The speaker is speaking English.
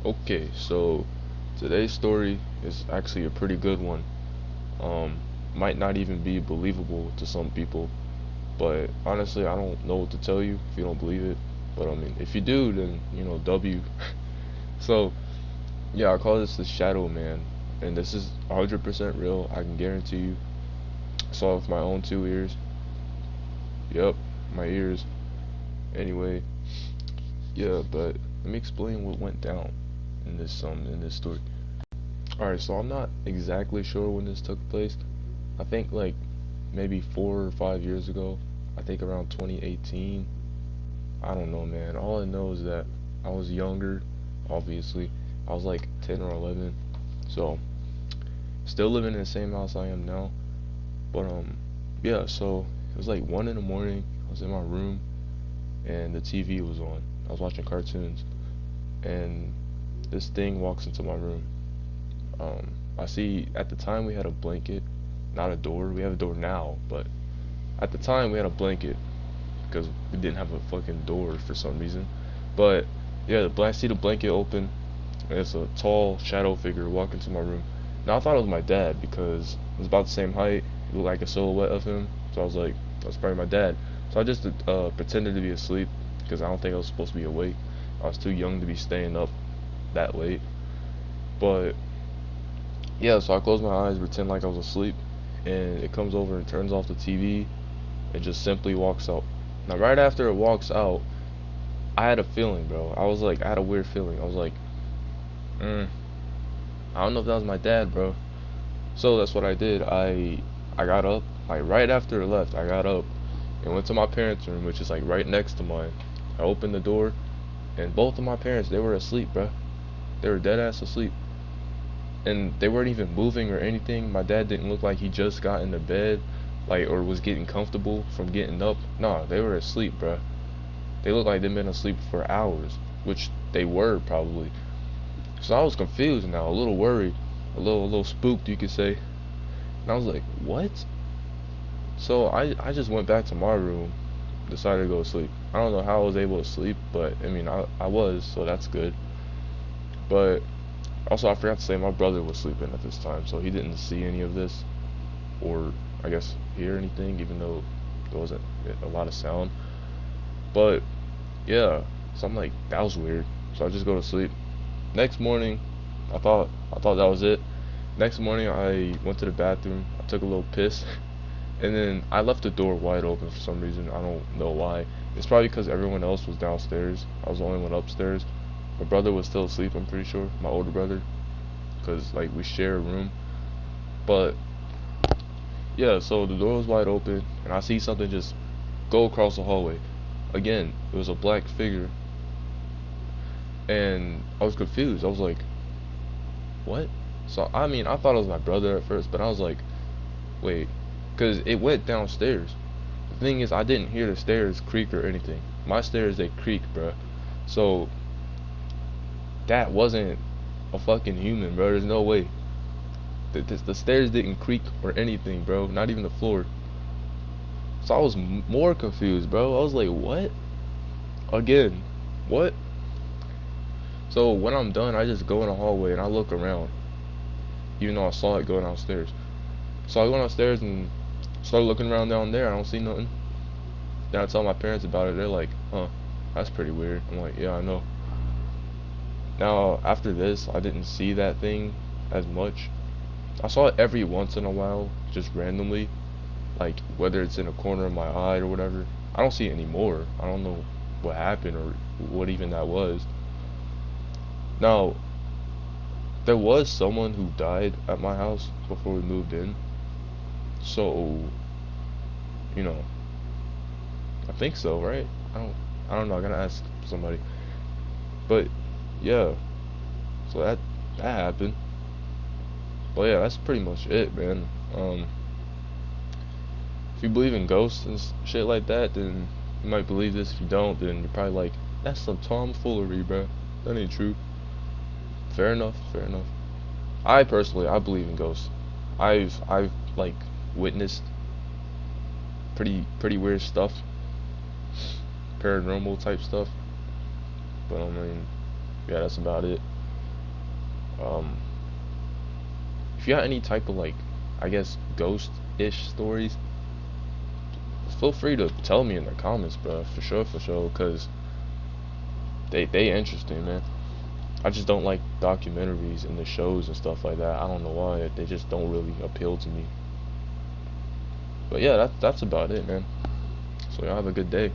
Okay, so today's story is actually a pretty good one. Um, might not even be believable to some people, but honestly, I don't know what to tell you if you don't believe it. But I mean, if you do, then W. So yeah, I call this the Shadow Man, and this is 100% real. I can guarantee you. I saw it with my own two ears. Yep, my ears. Anyway, yeah, but let me explain what went down in this story. Alright, so I'm not exactly sure when this took place. I think like maybe 4 or 5 years ago. I think around 2018. I don't know, man. All I know is that I was younger, obviously. I was like 10 or 11. So, still living in the same house I am now. But yeah, so it was like 1 in the morning. I was in my room and the TV was on. I was watching cartoons and this thing walks into my room. I see at the time we had a blanket, not a door. We have a door now, but at the time we had a blanket because we didn't have a fucking door for some reason. But yeah, I see the blanket open, and it's a tall shadow figure walking into my room. Now I thought it was my dad because it was about the same height. It looked like a silhouette of him, so I was like, that's probably my dad. So I just pretended to be asleep because I don't think I was supposed to be awake. I was too young to be staying up that late. But yeah, so I closed my eyes, pretend like I was asleep, and it comes over and turns off the TV. It just simply walks out. Now, right after it walks out, I had a feeling, bro. I had a weird feeling. I was like, mm, I don't know if that was my dad, bro. So that's what I did. I got up, like right after it left. I got up and went to my parents' room, which is like right next to mine. I opened the door, and both of my parents, they were asleep, bro. They were dead ass asleep, and they weren't even moving or anything. My dad didn't look like he just got into bed, like or was getting comfortable from getting up. Nah, they were asleep, bro. They looked like they'd been asleep for hours, which they were probably. So I was confused now, a little worried, a little spooked, you could say. And I was like, what? So I just went back to my room, decided to go to sleep. I don't know how I was able to sleep, but I mean, I was, so that's good. But also, I forgot to say my brother was sleeping at this time, so he didn't see any of this, or I guess hear anything, even though there wasn't a lot of sound. But yeah, so I'm like, that was weird. So I just go to sleep. Next morning, I thought that was it. Next morning, I went to the bathroom. I took a little piss, and then I left the door wide open for some reason. I don't know why. It's probably because everyone else was downstairs. I was the only one upstairs. My brother was still asleep, I'm pretty sure. My older brother, because like we share a room. But yeah, so the door was wide open, and I see something just go across the hallway. Again, it was a black figure, and I was confused. I was like, what? So I mean, I thought it was my brother at first, but I was like, wait, because it went downstairs. The thing is, I didn't hear the stairs creak or anything. My stairs, they creak, bruh. So that wasn't a fucking human, bro. There's no way. The stairs didn't creak or anything, bro. Not even the floor. So I was more confused, bro. I was like, what? Again, what? So when I'm done, I just go in the hallway and I look around, even though I saw it go downstairs. So I go downstairs and start looking around down there. I don't see nothing. Then I tell my parents about it. They're like, huh, that's pretty weird. I'm like, yeah, I know. Now, after this, I didn't see that thing as much. I saw it every once in a while, just randomly, like whether it's in a corner of my eye or whatever. I don't see it anymore. I don't know what happened or what even that was. Now, there was someone who died at my house before we moved in. So, you know, I think so, right? I don't I don't know. I gotta ask somebody. But yeah, so that happened. But yeah, that's pretty much it, man. If you believe in ghosts and shit like that, then you might believe this. If you don't, then you're probably like, that's some tomfoolery, bro. That ain't true. Fair enough, fair enough. I personally, I believe in ghosts. I've like witnessed pretty weird stuff, paranormal type stuff. But I mean, yeah, that's about it. Um, if you got any type of like, I guess ghost-ish stories, feel free to tell me in the comments, bro. For sure, cause they interesting, man. I just don't like documentaries and the shows and stuff like that. I don't know why. They just don't really appeal to me. But yeah, that's about it, man. So y'all have a good day.